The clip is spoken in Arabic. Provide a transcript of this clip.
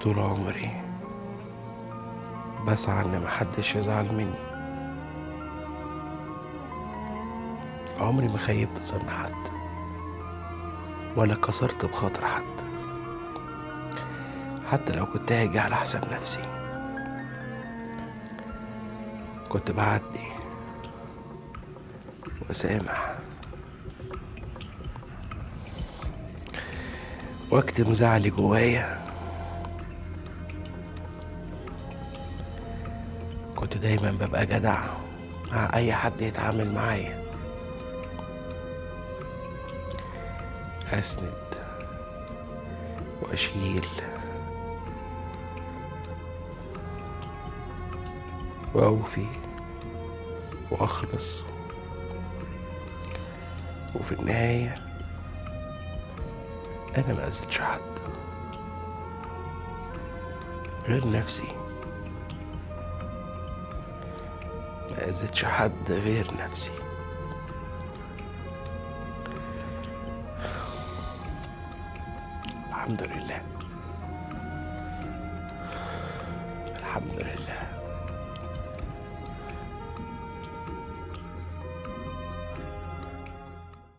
طول عمري بسعى ان محدش يزعل مني. عمري ما خيبت ظن حد ولا كسرت بخاطر حد، حتى لو كنت هاجي على حساب نفسي كنت بعدي وسامح واكتم زعلي جوايا. كنت دايما ببقى جدع مع اي حد يتعامل معايا، اسند واشيل واوفي واخلص، وفي النهاية انا ما اذيتش حد غير نفسي، ما اذيتش حد غير نفسي. الحمد لله، الحمد لله.